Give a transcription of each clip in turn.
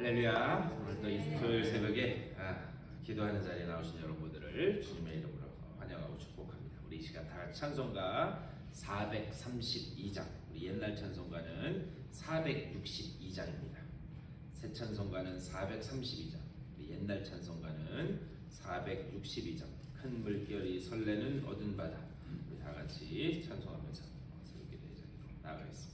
할렐루야. 오늘 또 이 토요일 새벽에 기도하는 자리에 나오신 여러분들을 주님의 이름으로 환영하고 축복합니다. 우리 이 시간 다 같이 찬송가 432장, 우리 옛날 찬송가는 462장입니다. 새 찬송가는 432장, 우리 옛날 찬송가는 462장. 큰 물결이 설레는 어두운 바다. 우리 다 같이 찬송하면서 새벽 기도의 자리로 나아가겠습니다.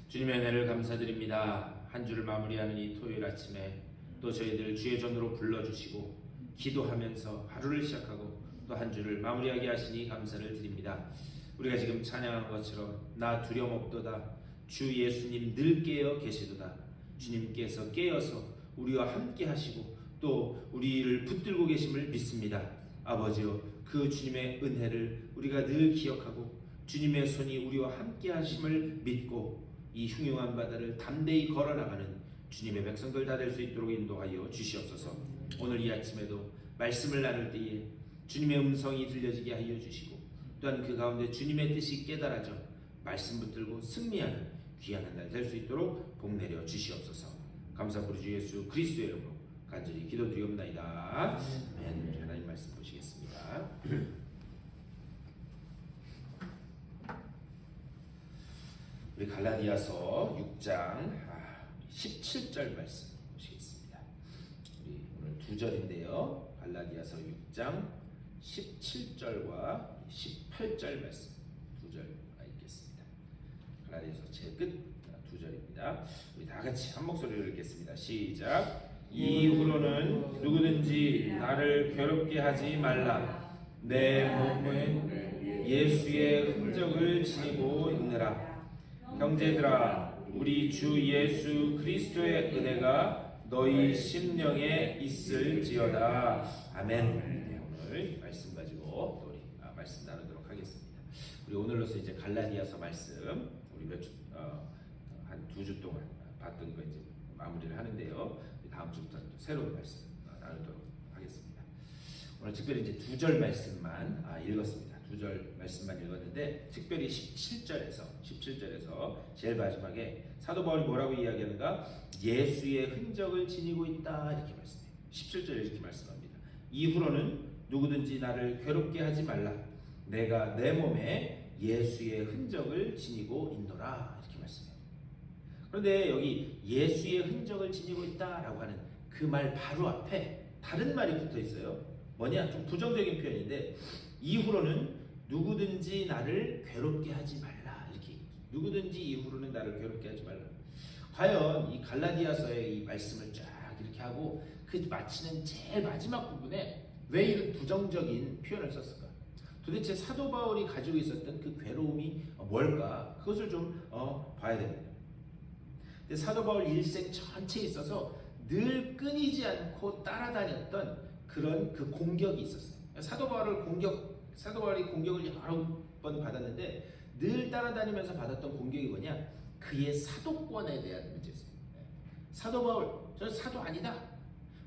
주님의 은혜를 감사드립니다. 한 주를 마무리하는 이 토요일 아침에 또 저희들 주의 전으로 불러주시고 기도하면서 하루를 시작하고 또 한 주를 마무리하게 하시니 감사를 드립니다. 우리가 지금 찬양한 것처럼 나 두려움 없도다. 주 예수님 늘 깨어 계시도다. 주님께서 깨어서 우리와 함께 하시고 또 우리를 붙들고 계심을 믿습니다. 아버지여, 그 주님의 은혜를 우리가 늘 기억하고 주님의 손이 우리와 함께 하심을 믿고 이 흉흉한 바다를 담대히 걸어나가는 주님의 백성들 다 될 수 있도록 인도하여 주시옵소서. 오늘 이 아침에도 말씀을 나눌 때에 주님의 음성이 들려지게 하여 주시고 또한 그 가운데 주님의 뜻이 깨달아져 말씀 붙들고 승리하는 귀한 한 날 될 수 있도록 복 내려 주시옵소서. 감사 부르 주 예수 그리스도의 이름으로 간절히 기도드리옵나이다. 아멘. 우리 하나님 말씀 보시겠습니다. 우리 갈라디아서 6장 17절 말씀 보시겠습니다. 우리 오늘 두 절인데요. 갈라디아서 6장 17절과 18절 말씀 두 절 읽겠습니다. 갈라디아서 제 끝 두 절입니다. 우리 다 같이 한 목소리로 읽겠습니다. 시작. 이후로는 누구든지 나를 괴롭게 하지 말라. 내 몸에 예수의 흔적을 지니고 있느라. 형제들아, 우리 주 예수 그리스도의 은혜가 너희 심령에 있을지어다. 아멘. 네, 오늘 말씀 가지고 또 우리 말씀 나누도록 하겠습니다. 우리 오늘로서 이제 갈라디아서 말씀 우리 한 2주 동안 봤던 거 이제 마무리를 하는데요. 다음 주부터 새로운 말씀 나누도록 하겠습니다. 오늘 특별히 이제 2절 말씀만 읽었습니다. 2절 말씀만 읽었는데 특별히 17절에서 제일 마지막에 사도 바울이 뭐라고 이야기하는가? 예수의 흔적을 지니고 있다 이렇게 말씀해요. 17절에 이렇게 말씀합니다. 이후로는 누구든지 나를 괴롭게 하지 말라. 내가 내 몸에 예수의 흔적을 지니고 있노라 이렇게 말씀해요. 그런데 여기 예수의 흔적을 지니고 있다라고 하는 그 말 바로 앞에 다른 말이 붙어 있어요. 뭐냐? 좀 부정적인 표현인데 이후로는 누구든지 나를 괴롭게 하지 말라 이렇게. 누구든지 이후로는 나를 괴롭게 하지 말라. 과연 이 갈라디아서의 이 말씀을 쫙 이렇게 하고 그 마치는 제일 마지막 부분에 왜 이런 부정적인 표현을 썼을까? 도대체 사도 바울이 가지고 있었던 그 괴로움이 뭘까? 그것을 좀 봐야 됩니다. 근데 사도 바울 일생 전체에 있어서 늘 끊이지 않고 따라다녔던 그런 그 공격이 있었어요. 사도 바울이 공격을 여러 번 받았는데 늘 따라다니면서 받았던 공격이 뭐냐? 그의 사도권에 대한 문제였어요. 사도 바울, 저는 사도 아니다.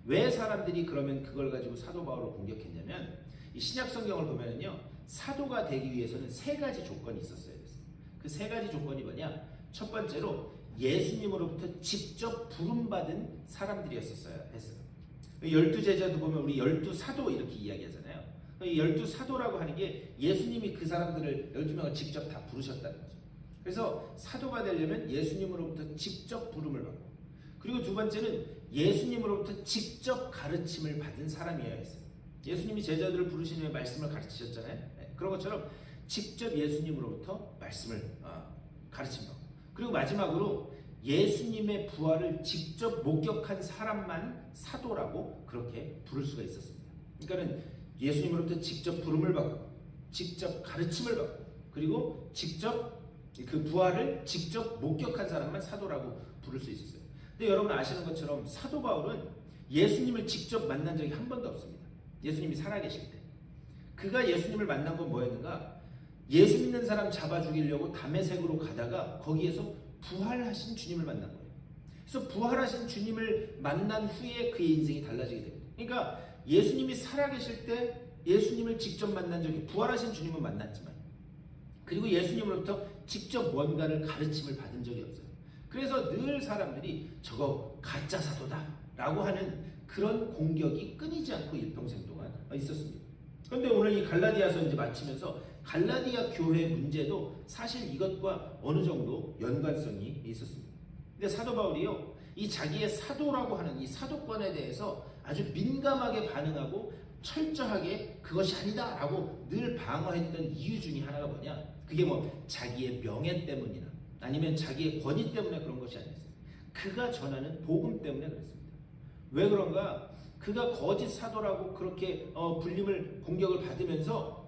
왜 사람들이 그러면 그걸 가지고 사도 바울을 공격했냐면 이 신약 성경을 보면은요, 사도가 되기 위해서는 3가지 조건이 있었어야 됐어요. 그 3가지 조건이 뭐냐? 첫 번째로 예수님으로부터 직접 부름받은 사람들이었어야 했어요. 12제자도 보면 우리 12사도 이렇게 이야기하잖아요. 이 12사도라고 하는 게 예수님이 그 사람들을 12명을 직접 다 부르셨다는 거죠. 그래서 사도가 되려면 예수님으로부터 직접 부름을 받고, 그리고 두 번째는 예수님으로부터 직접 가르침을 받은 사람이어야 했어요. 예수님이 제자들을 부르신 후에 말씀을 가르치셨잖아요. 그런 것처럼 직접 예수님으로부터 말씀을 가르침 받고, 그리고 마지막으로 예수님의 부활을 직접 목격한 사람만 사도라고 그렇게 부를 수가 있었습니다. 그러니까는 예수님으로부터 직접 부름을 받고, 직접 가르침을 받고, 그리고 직접 그 부활을 직접 목격한 사람만 사도라고 부를 수 있었어요. 근데 여러분 아시는 것처럼 사도 바울은 예수님을 직접 만난 적이 한 번도 없습니다. 예수님이 살아계실 때. 그가 예수님을 만난 건 뭐였는가? 예수 믿는 사람 잡아 죽이려고 다메섹으로 가다가 거기에서 부활하신 주님을 만난 거예요. 그래서 부활하신 주님을 만난 후에 그의 인생이 달라지게 됩니다. 그러니까 예수님이 살아계실 때 예수님을 직접 만난 적이, 부활하신 주님은 만났지만, 그리고 예수님으로부터 직접 뭔가를 가르침을 받은 적이 없어요. 그래서 늘 사람들이 저거 가짜 사도다 라고 하는 그런 공격이 끊이지 않고 일평생 동안 있었습니다. 그런데 오늘 이 갈라디아서 이제 마치면서 갈라디아 교회 문제도 사실 이것과 어느 정도 연관성이 있었습니다. 근데 사도 바울이요, 이 자기의 사도라고 하는 이 사도권에 대해서 아주 민감하게 반응하고 철저하게 그것이 아니다 라고 늘 방어했던 이유 중에 하나가 뭐냐? 그게 뭐 자기의 명예 때문이나 아니면 자기의 권위 때문에 그런 것이 아니었어요. 그가 전하는 복음 때문에 그랬습니다. 왜 그런가? 그가 거짓 사도라고 그렇게 공격을 받으면서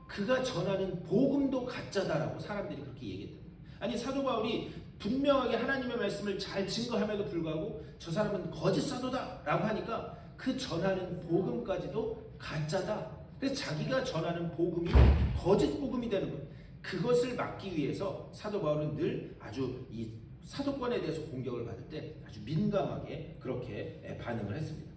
그가 전하는 복음도 가짜다라고 사람들이 그렇게 얘기했다. 아니, 사도 바울이 분명하게 하나님의 말씀을 잘 증거함에도 불구하고 저 사람은 거짓 사도다 라고 하니까 그 전하는 복음까지도 가짜다. 그래서 자기가 전하는 복음이 거짓 복음이 되는 거예요. 그것을 막기 위해서 사도 바울은 늘 아주 이 사도권에 대해서 공격을 받을 때 아주 민감하게 그렇게 반응을 했습니다.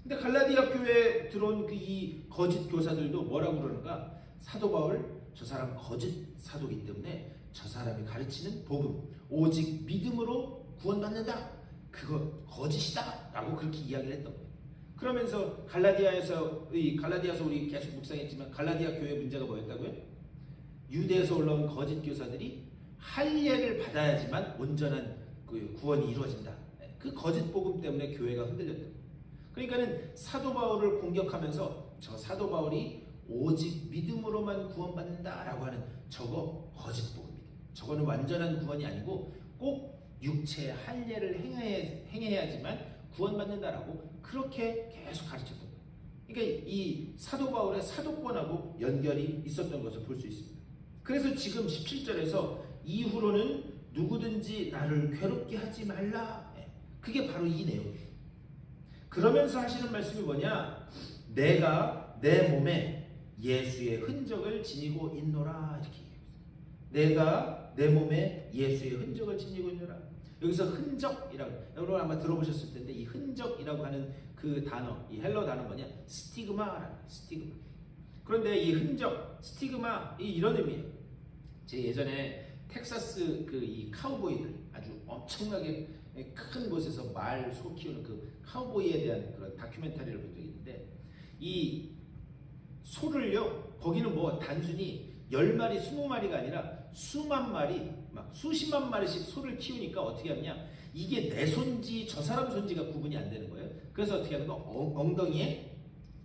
근데 갈라디아 교회에 들어온 그 이 거짓 교사들도 뭐라고 그러는가? 사도 바울 저 사람 거짓 사도이기 때문에 저 사람이 가르치는 복음 오직 믿음으로 구원받는다. 그거 거짓이다 라고 그렇게 이야기를 했던 거예요. 그러면서 갈라디아서 우리 계속 묵상했지만 갈라디아 교회 문제가 뭐였다고요? 유대에서 올라온 거짓 교사들이 할례를 받아야지만 온전한 그 구원이 이루어진다. 그 거짓 복음 때문에 교회가 흔들렸다. 그러니까는 사도 바울을 공격하면서 저 사도 바울이 오직 믿음으로만 구원받는다라고 하는 저거 거짓 복음이다. 저거는 완전한 구원이 아니고 꼭 육체의 할례를 행해야지만 구원받는다라고 그렇게 계속 가르쳤던 거예요. 그러니까 이 사도 바울의 사도권하고 연결이 있었던 것을 볼 수 있습니다. 그래서 지금 17절에서 이후로는 누구든지 나를 괴롭게 하지 말라. 그게 바로 이 내용이에요. 그러면서 하시는 말씀이 뭐냐? 내가 내 몸에 예수의 흔적을 지니고 있노라. 이렇게 얘기해요. 내가 내 몸에 예수의 흔적을 지니고 있노라. 여기서 흔적이라고, 여러분 아마 들어보셨을 텐데 이 흔적이라고 하는 그 단어, 이 헬러 단어 뭐냐? 스티그마라는 스티그마. 그런데 이 흔적, 스티그마 이런 의미예요. 제 예전에 텍사스 그 이 카우보이들 아주 엄청나게 큰 곳에서 소 키우는 그 카우보이에 대한 그런 다큐멘터리를 본 적이 있는데 이 소를요 거기는 뭐 단순히 10마리 20마리가 아니라 수만 마리 막 수십만 마리씩 소를 키우니까 어떻게 하느냐 이게 내 손지 저 사람 손지가 구분이 안 되는 거예요. 그래서 어떻게 하는 거 엉덩이에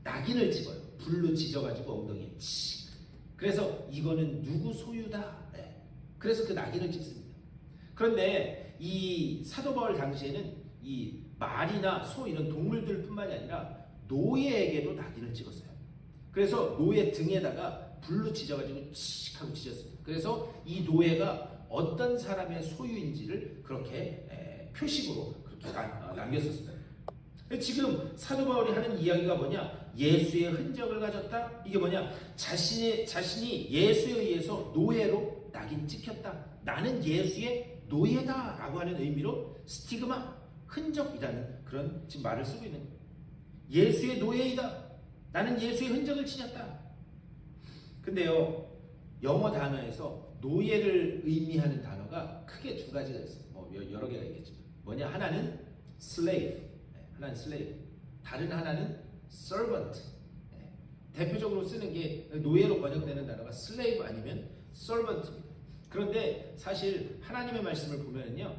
낙인을 찍어요. 불로 지져가지고 엉덩이에 치. 그래서 이거는 누구 소유다. 네. 그래서 그 낙인을 찍습니다. 그런데 이 사도 바울 당시에는 이 말이나 소 이런 동물들뿐만이 아니라 노예에게도 낙인을 찍었어요. 그래서 노예 등에다가 불로 지져가지고 칙 하고 지졌습니다. 그래서 이 노예가 어떤 사람의 소유인지를 그렇게 표식으로 그렇게 남겼었어요. 지금 사도 바울이 하는 이야기가 뭐냐? 예수의 흔적을 가졌다. 이게 뭐냐? 자신이 예수에 의해서 노예로 낙인 찍혔다. 나는 예수의 노예다라고 하는 의미로 스티그마, 흔적이라는 그런 지금 말을 쓰고 있는 거예요. 예수의 노예이다. 나는 예수의 흔적을 지녔다. 근데요, 영어 단어에서 노예를 의미하는 단어가 크게 두 가지가 있어요. 뭐 여러 개가 있겠지만 뭐냐? 하나는 slave, 하나는 slave. 다른 하나는 servant. 대표적으로 쓰는 게 노예로 번역되는 단어가 slave 아니면 servant입니다. 그런데 사실 하나님의 말씀을 보면은요,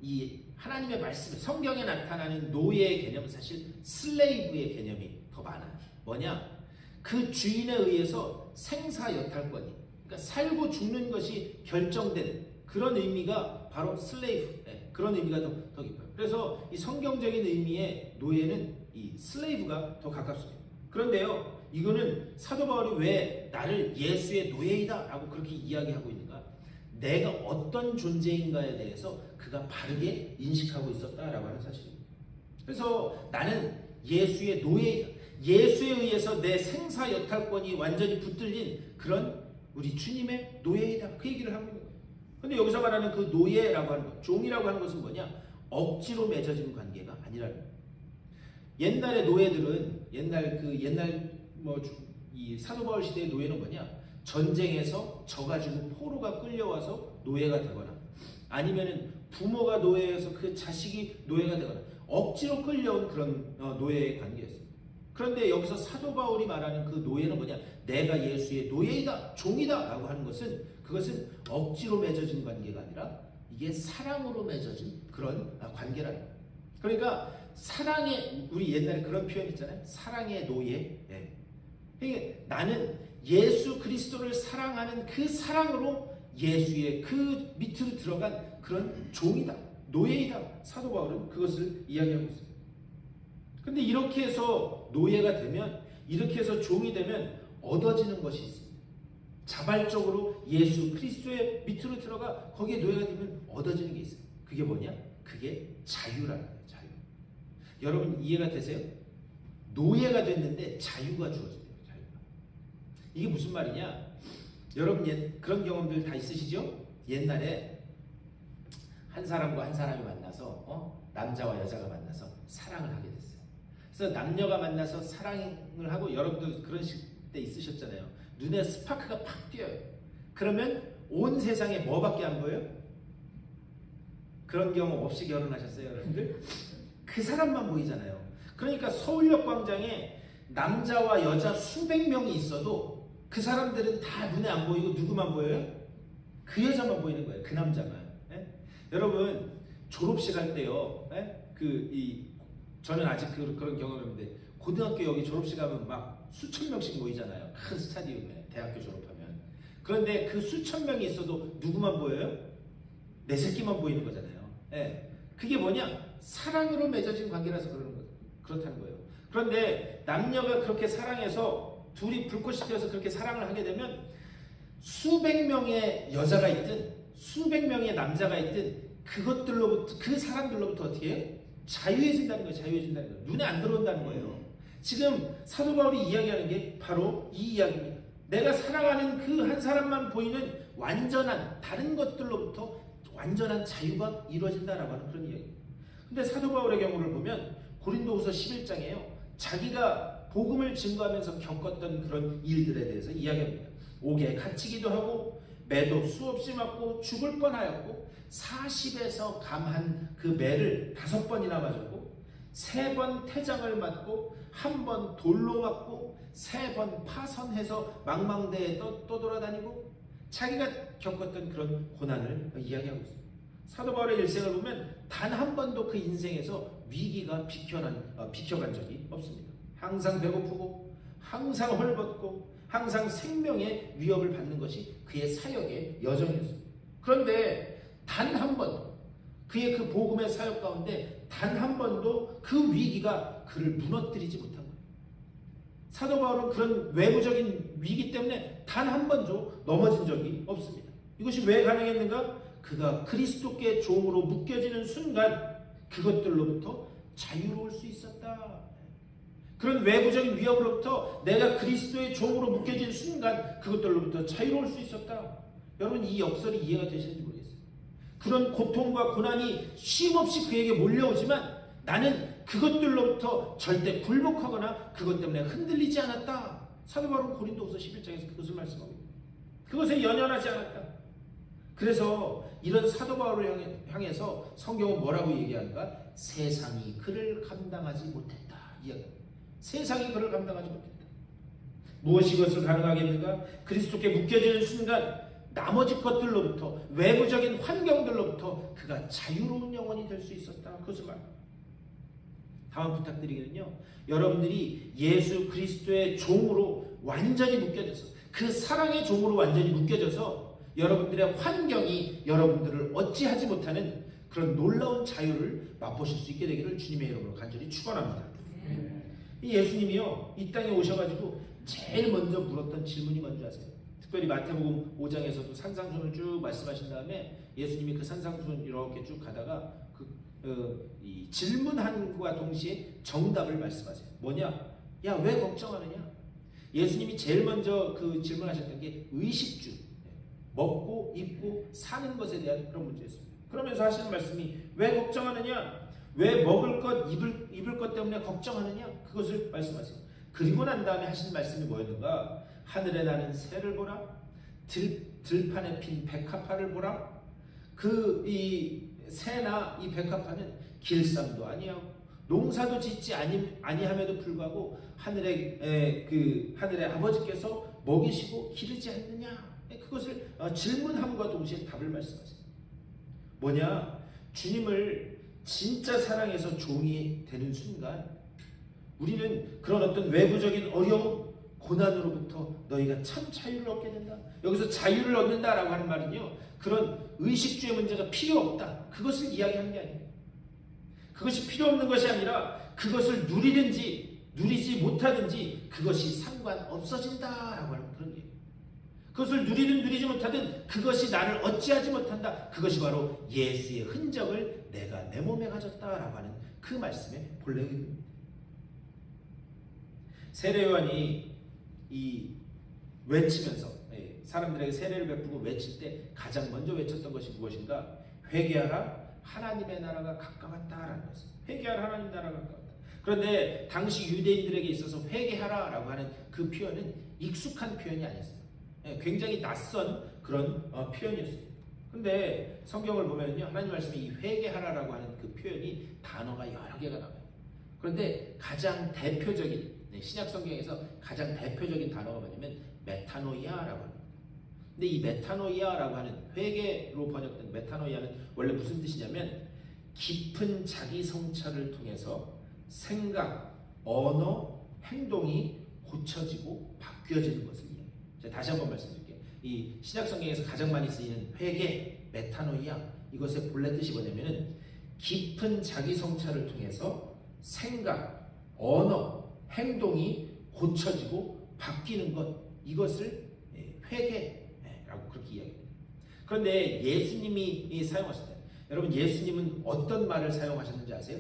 이 하나님의 말씀, 성경에 나타나는 노예의 개념은 사실 슬레이브의 개념이 더 많아요. 뭐냐? 그 주인에 의해서 생사여탈권이, 그러니까 살고 죽는 것이 결정된 그런 의미가 바로 슬레이브, 그런 의미가 더 깊어요. 그래서 이 성경적인 의미의 노예는 이 슬레이브가 더 가깝습니다. 그런데요, 이거는 사도 바울이 왜 나를 예수의 노예이다 라고 그렇게 이야기하고 있는가? 내가 어떤 존재인가에 대해서 그가 바르게 인식하고 있었다라고 하는 사실입니다. 그래서 나는 예수의 노예이다. 예수에 의해서 내 생사여탈권이 완전히 붙들린 그런 우리 주님의 노예이다. 그 얘기를 하고 있는 거예요. 근데 여기서 말하는 그 노예라고 하는 것, 종이라고 하는 것은 뭐냐? 억지로 맺어진 관계가 아니라는 거예요. 옛날의 노예들은 이 사도 바울 시대의 노예는 뭐냐? 전쟁에서 져가지고 포로가 끌려와서 노예가 되거나 아니면은 부모가 노예여서 그 자식이 노예가 되거나 억지로 끌려온 그런 노예의 관계였어요. 그런데 여기서 사도 바울이 말하는 그 노예는 뭐냐? 내가 예수의 노예이다, 종이다 라고 하는 것은 그것은 억지로 맺어진 관계가 아니라 이게 사랑으로 맺어진 그런 관계라는 거예요. 그러니까 사랑의, 우리 옛날에 그런 표현 있잖아요. 사랑의 노예. 그러니까 나는 예수 그리스도를 사랑하는 그 사랑으로 예수의 그 밑으로 들어간 그런 종이다, 노예이다. 사도 바울은 그것을 이야기하고 있어요. 근데 이렇게 해서 노예가 되면, 이렇게 해서 종이 되면 얻어지는 것이 있습니다. 자발적으로 예수 그리스도의 밑으로 들어가 거기에 노예가 되면 얻어지는 게 있어요. 그게 뭐냐? 그게 자유라는 거예요. 자유. 여러분 이해가 되세요? 노예가 됐는데 자유가 주어진대요. 자유가. 이게 무슨 말이냐? 여러분 그런 경험들 다 있으시죠? 옛날에 한 사람과 한 사람이 만나서 남자와 여자가 만나서 사랑을 하게 됐어요. 그래서 남녀가 만나서 사랑을 하고, 여러분도 그런 때 있으셨잖아요. 눈에 스파크가 팍 띄어요. 그러면 온 세상에 뭐밖에 안 보여요? 그런 경험 없이 결혼하셨어요, 여러분들? 그 사람만 보이잖아요. 그러니까 서울역 광장에 남자와 여자 수백 명이 있어도 그 사람들은 다 눈에 안 보이고 누구만 보여요? 그 여자만 보이는 거예요. 그 남자만. 예? 여러분 졸업식 할 때요. 예? 저는 아직 그런 경험이 없는데, 고등학교 여기 졸업식 하면 막 수천 명씩 모이잖아요. 큰 스타디움에, 대학교 졸업하면. 그런데 그 수천 명이 있어도 누구만 보여요? 내 새끼만 보이는 거잖아요. 예. 그게 뭐냐? 사랑으로 맺어진 관계라서 그렇다는 거예요. 그런데 남녀가 그렇게 사랑해서 둘이 불꽃이 튀어서 그렇게 사랑을 하게 되면 수백 명의 여자가 있든 수백 명의 남자가 있든 그것들로부터, 그 사람들로부터 어떻게 해요? 자유해진다는 거예요. 자유해진다는 거예요. 눈에 안 들어온다는 거예요. 지금 사도 바울이 이야기하는 게 바로 이 이야기입니다. 내가 사랑하는 그 한 사람만 보이는 완전한 다른 것들로부터 완전한 자유가 이루어진다라고 하는 그런 이야기입니다. 근데 사도 바울의 경우를 보면 고린도후서 11장에요. 자기가 복음을 증거하면서 겪었던 그런 일들에 대해서 이야기합니다. 옥에 갇히기도 하고 매도 수없이 맞고 죽을 뻔하였고 40에서 감한 그 매를 5번이나 맞았고 3번 태장을 맞고 1번 돌로 맞고 3번 파선해서 망망대에 떠돌아다니고 자기가 겪었던 그런 고난을 이야기하고 있습니다. 사도 바울의 일생을 보면 단 한 번도 그 인생에서 위기가 비켜간 적이 없습니다. 항상 배고프고 항상 헐벗고 항상 생명의 위협을 받는 것이 그의 사역의 여정이었습니다. 그런데 단 한 번도 그의 그 복음의 사역 가운데 단 한 번도 그 위기가 그를 무너뜨리지 못한 거예요. 사도 바울은 그런 외부적인 위기 때문에 단 한 번도 넘어진 적이 없습니다. 이것이 왜 가능했는가? 그가 그리스도께 종으로 묶여지는 순간 그것들로부터 자유로울 수 있었다. 그런 외부적인 위협으로부터 내가 그리스도의 종으로 묶여진 순간 그것들로부터 자유로울 수 있었다. 여러분 이 역설이 이해가 되시는지 모르겠어요. 그런 고통과 고난이 쉼없이 그에게 몰려오지만 나는 그것들로부터 절대 굴복하거나 그것 때문에 흔들리지 않았다. 사도 바울은 고린도후서 11장에서 그것을 말씀하고 있습니다. 그것에 연연하지 않았다. 그래서 이런 사도 바울을 향해서 성경은 뭐라고 얘기하는가? 세상이 그를 감당하지 못했다. 이야기합니다. 세상이 그를 감당하지 못했다. 무엇이 그것을 가능하겠는가? 그리스도께 묶여지는 순간 나머지 것들로부터 외부적인 환경들로부터 그가 자유로운 영혼이 될 수 있었다. 그것을 말합니다. 다음 부탁드리거든요. 여러분들이 예수 그리스도의 종으로 완전히 묶여져서 그 사랑의 종으로 완전히 묶여져서 여러분들의 환경이 여러분들을 어찌하지 못하는 그런 놀라운 자유를 맛보실 수 있게 되기를 주님의 이름으로 간절히 축원합니다. 예수님이요 이 땅에 오셔가지고 제일 먼저 물었던 질문이 뭔지 아세요? 특별히 마태복음 5장에서도 산상수훈을 쭉 말씀하신 다음에 예수님이 그 산상수훈 이렇게 쭉 가다가 이 질문함과 동시에 정답을 말씀하세요. 뭐냐? 야, 왜 걱정하느냐? 예수님이 제일 먼저 그 질문하셨던 게 의식주, 먹고 입고 사는 것에 대한 그런 문제였습니다. 그러면서 하시는 말씀이 왜 걱정하느냐? 왜 먹을 것, 입을 것 때문에 걱정하느냐? 그것을 말씀하세요. 그리고 난 다음에 하시는 말씀이 뭐였는가? 하늘에 나는 새를 보라, 들판에 핀 백합화를 보라. 이 새나 이 백합화는 길쌈도 아니하고 농사도 짓지 아니함에도 불구하고 하늘의 아버지께서 먹이시고 기르지 않느냐? 그것을 질문함과 동시에 답을 말씀하세요. 뭐냐? 주님을 진짜 사랑해서 종이 되는 순간 우리는 그런 어떤 외부적인 어려움, 고난으로부터 너희가 참 자유를 얻게 된다. 여기서 자유를 얻는다라고 하는 말은요, 그런 의식주의 문제가 필요 없다. 그것을 이야기하는 게 아니에요. 그것이 필요 없는 것이 아니라 그것을 누리든지 누리지 못하든지 그것이 상관없어진다라고 하는 그런 얘기예요. 그것을 누리든 누리지 못하든 그것이 나를 어찌하지 못한다. 그것이 바로 예수의 흔적을 내가 내 몸에 가졌다라고 하는 그 말씀의 본래 의미입니다. 세례 요한이 외치면서 사람들에게 세례를 베푸고 외칠 때 가장 먼저 외쳤던 것이 무엇인가? 회개하라, 하나님의 나라가 가까웠다라는 것입니다. 회개하라, 하나님의 나라가 가까웠다. 그런데 당시 유대인들에게 있어서 회개하라라고 하는 그 표현은 익숙한 표현이 아니었어요. 굉장히 낯선 그런 표현이었어요. 근데 성경을 보면요, 하나님 말씀에 이 회개하라라고 하는 그 표현이 단어가 여러 개가 나와요. 그런데 가장 대표적인, 신약 성경에서 가장 대표적인 단어가 뭐냐면 메타노이아라고 합니다. 근데 이 메타노이아라고 하는, 회개로 번역된 메타노이아는 원래 무슨 뜻이냐면 깊은 자기 성찰을 통해서 생각, 언어, 행동이 고쳐지고 바뀌어지는 것을 이해해요. 제가 다시 한번 말씀드릴게요. 이 신약 성경에서 가장 많이 쓰이는 회개, 메타노이아, 이것의 본래 뜻이 뭐냐면은 깊은 자기 성찰을 통해서 생각, 언어, 행동이 고쳐지고 바뀌는 것, 이것을 회개라고 그렇게 이야기합니다. 그런데 예수님이 사용하실 때, 여러분 예수님은 어떤 말을 사용하셨는지 아세요?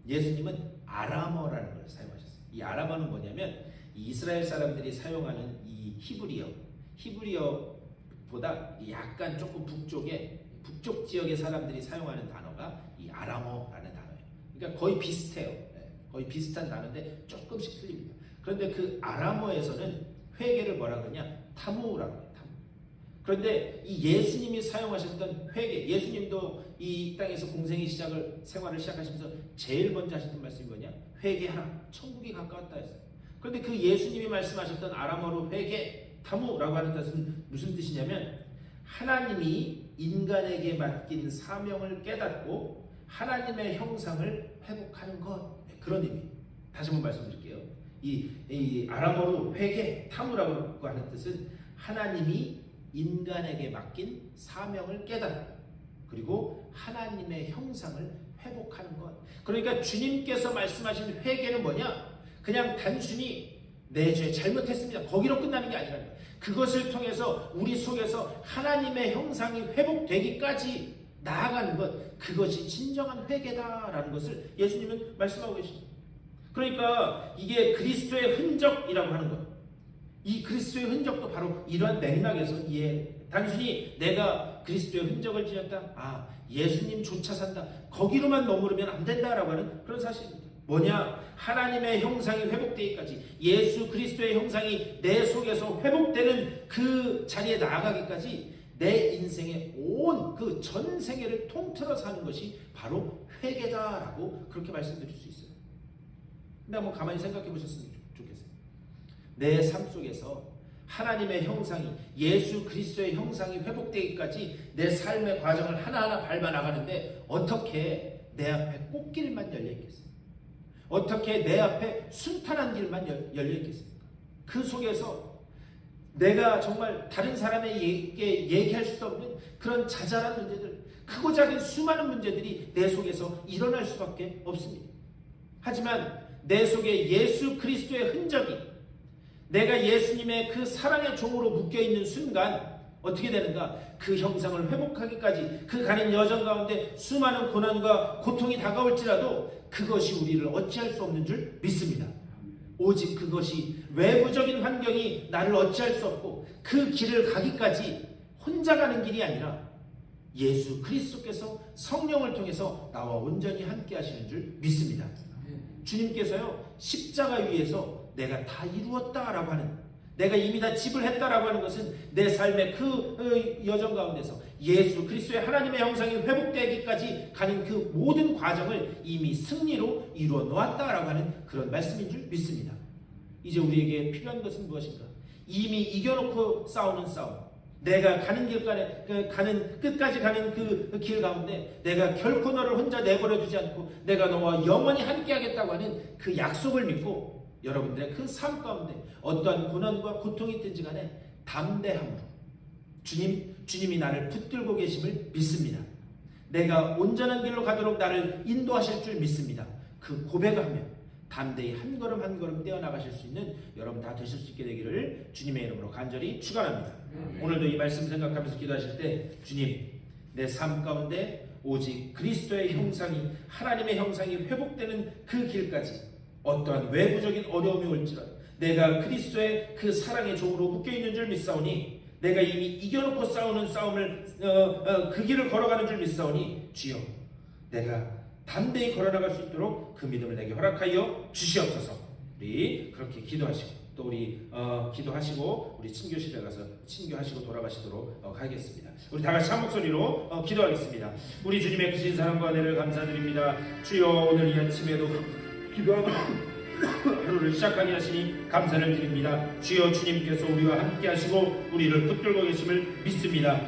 예수님은 아람어라는 걸 사용하셨어요. 이 아람어는 뭐냐면 이스라엘 사람들이 사용하는 이 히브리어보다 약간 조금 북쪽 지역의 사람들이 사용하는 단어가 이 아람어라는 단어예요. 그러니까 거의 비슷해요. 거의 비슷한 단어인데 조금씩 틀립니다. 그런데 그 아람어에서는 회개를 뭐라 그러냐? 타무라고 해요. 타무. 그런데 이 예수님이 사용하셨던 회개, 예수님도 이 땅에서 생활을 시작하시면서 제일 먼저 하셨던 말씀이 뭐냐? 회개하라. 천국이 가까웠다 했어요. 그런데 그 예수님이 말씀하셨던 아람어로 회개, 타무라고 하는 뜻은 무슨 뜻이냐면 하나님이 인간에게 맡긴 사명을 깨닫고 하나님의 형상을 회복하는 것, 그런 의미. 다시 한번 말씀드릴게요. 이 아람어로 회개, 타무라고 하는 뜻은 하나님이 인간에게 맡긴 사명을 깨닫고 그리고 하나님의 형상을 회복하는 것. 그러니까 주님께서 말씀하신 회개는 뭐냐? 그냥 단순히 내 죄 잘못했습니다, 거기로 끝나는 게 아니라 그것을 통해서 우리 속에서 하나님의 형상이 회복되기까지 나아가는 것, 그것이 진정한 회개다라는 것을 예수님은 말씀하고 계십니다. 그러니까 이게 그리스도의 흔적이라고 하는 것, 이 그리스도의 흔적도 바로 이러한 맥락에서 단순히 내가 그리스도의 흔적을 지녔다, 예수님 쫓아 산다, 거기로만 머무르면 안 된다라고 하는 그런 사실입니다. 뭐냐? 하나님의 형상이 회복되기까지, 예수 그리스도의 형상이 내 속에서 회복되는 그 자리에 나아가기까지 내 인생의 온 그 전 생애를 통틀어 사는 것이 바로 회개다라고 그렇게 말씀드릴 수 있어요. 근데 한번 가만히 생각해 보셨으면 좋겠어요. 내 삶 속에서 하나님의 형상이, 예수 그리스도의 형상이 회복되기까지 내 삶의 과정을 하나하나 밟아 나가는데 어떻게 내 앞에 꽃길만 열려 있겠어요? 어떻게 내 앞에 순탄한 길만 열려 있겠습니까? 그 속에서 내가 정말 다른 사람에게 얘기할 수도 없는 그런 자잘한 문제들, 크고 작은 수많은 문제들이 내 속에서 일어날 수밖에 없습니다. 하지만 내 속에 예수 그리스도의 흔적이, 내가 예수님의 그 사랑의 종으로 묶여있는 순간 어떻게 되는가? 그 형상을 회복하기까지 그 가는 여정 가운데 수많은 고난과 고통이 다가올지라도 그것이 우리를 어찌할 수 없는 줄 믿습니다. 오직 그것이 외부적인 환경이 나를 어찌할 수 없고 그 길을 가기까지 혼자 가는 길이 아니라 예수 그리스도께서 성령을 통해서 나와 온전히 함께 하시는 줄 믿습니다. 주님께서요, 십자가 위에서 내가 다 이루었다라고 하는, 내가 이미 다 집을 했다라고 하는 것은 내 삶의 그 여정 가운데서 예수 그리스도의 하나님의 형상이 회복되기까지 가는 그 모든 과정을 이미 승리로 이루어 놓았다라고 하는 그런 말씀인 줄 믿습니다. 이제 우리에게 필요한 것은 무엇인가? 이미 이겨놓고 싸우는 싸움, 내가 가는 끝까지 가는 그 길 가운데 내가 결코 너를 혼자 내버려 두지 않고 내가 너와 영원히 함께하겠다고 하는 그 약속을 믿고 여러분들의 그 삶 가운데 어떠한 고난과 고통이 있든지 간에 담대함으로 주님이 나를 붙들고 계심을 믿습니다. 내가 온전한 길로 가도록 나를 인도하실 줄 믿습니다. 그 고백을 하며 담대히 한 걸음 한 걸음 떼어나가실 수 있는 여러분 다 되실 수 있게 되기를 주님의 이름으로 간절히 축원합니다. 오늘도 이 말씀 생각하면서 기도하실 때 주님, 내 삶 가운데 오직 그리스도의 형상이, 하나님의 형상이 회복되는 그 길까지 어떠한 외부적인 어려움이 올지라도 내가 그리스도의 그 사랑의 종으로 묶여있는 줄 믿사오니, 내가 이미 이겨놓고 싸우는 싸움을 그 길을 걸어가는 줄 믿사오니 주여, 내가 담대히 걸어나갈 수 있도록 그 믿음을 내게 허락하여 주시옵소서. 우리 그렇게 기도하시고 또 우리 기도하시고 우리 친교실에 가서 친교하시고 돌아가시도록 하겠습니다. 우리 다 같이 한 목소리로 기도하겠습니다. 우리 주님의 크신 사랑과 은혜를 감사드립니다. 주여 오늘 이 아침에도 기도하고 하루를 시작하게 하시니 감사를 드립니다. 주여 주님께서 우리와 함께 하시고 우리를 붙들고 계심을 믿습니다.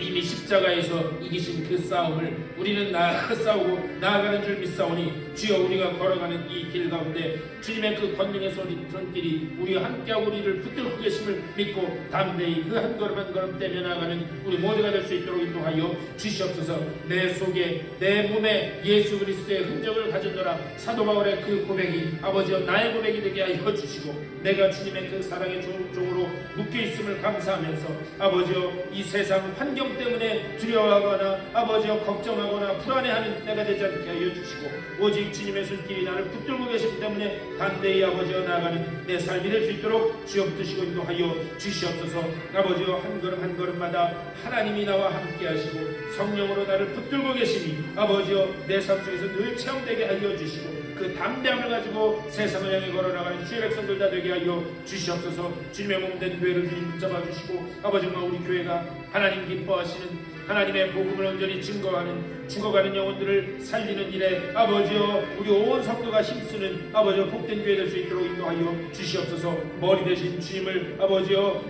이미 십자가에서 이기신 그 싸움을 우리는 싸우고 나아가는 줄 믿사오니 주여 우리가 걸어가는 이 길 가운데 주님의 그 권능의 손길이 우리와 함께하고 우리를 붙들고 계심을 믿고 담대히 그 한 걸음 한 걸음 떼며 나아가는 우리 모두가 될 수 있도록 인도하여 주시옵소서. 내 속에 내 몸에 예수 그리스도의 흔적을 가졌노라. 사도 바울의 그 고백이 아버지여 나의 고백이 되게 하여 주시고 내가 주님의 그 사랑의 종으로 묶여있음을 감사하면서 아버지여 이 세상 환경 때문에 두려워하거나 아버지여 걱정하거나 불안해하는 때가 되지 않게 하여 주시고 오직 주님의 손길이 나를 붙들고 계시기 때문에 담대히 아버지여 나아가는 내 삶이 될 수 있도록 주여 붙드시고 인도하여 주시옵소서. 아버지여 한 걸음 한 걸음마다 하나님이 나와 함께 하시고 성령으로 나를 붙들고 계시니 아버지여 내 삶 속에서 늘 체험되게 하여 주시고 그 담대함을 가지고 세상을 향해 걸어나가는 주의 백성들 다 되게 하여 주시옵소서. 주님의 몸된 교회를 주님 붙잡아 주시고 아버지 정말 우리 교회가 하나님 기뻐하시는 하나님의 복음을 온전히 증거하는 죽어가는 영혼들을 살리는 일에 아버지여 우리 온 성도가 힘쓰는 아버지여 복된 교회 될 수 있도록 인도하여 주시옵소서. 머리 대신 주님을 아버지여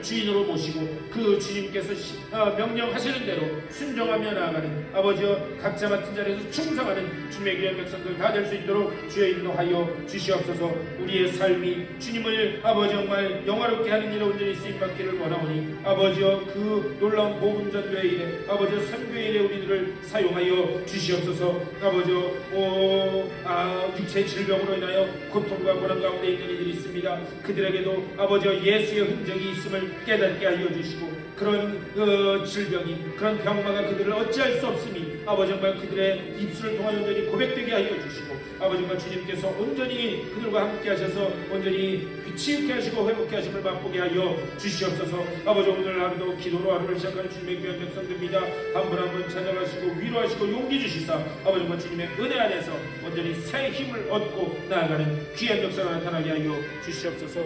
주인으로 모시고 그 주님께서 명령하시는 대로 순종하며 나아가는 아버지여 각자 맡은 자리에서 충성하는 주님의 귀한 백성들 다 될 수 있도록 주여 인도하여 주시옵소서. 우리의 삶이 주님을 아버지 정말 영화롭게 하는 일에 온전히 쓰임받기를 원하오니 아버지여 그 놀라운 복음 전도의 일에 아버지여 선교의 일에 우리들을 사용하여 주시옵소서. 아버지여 육체의 질병으로 인하여 고통과 고난 가운데 있는 이들이 있습니다. 그들에게도 아버지여 예수의 흔적이 있음을 깨닫게 하여 주시고 그런 질병이 그런 병마가 그들을 어찌할 수 없으니 아버지 정말 그들의 입술을 통하여 온전히 고백되게 하여 주시고 아버지 정말 주님께서 온전히 그들과 함께 하셔서 온전히 치유케 하시고 회복케 하심을 맛보게 하여 주시옵소서. 아버지 오늘 하루도 기도로 하루를 시작하는 주님의 귀한 백성들입니다. 한 분 한 분 찾아가시고 위로하시고 용기 주시사 아버지 정말 주님의 은혜 안에서 온전히 새 힘을 얻고 나아가는 귀한 역사가 나타나게 하여 주시옵소서.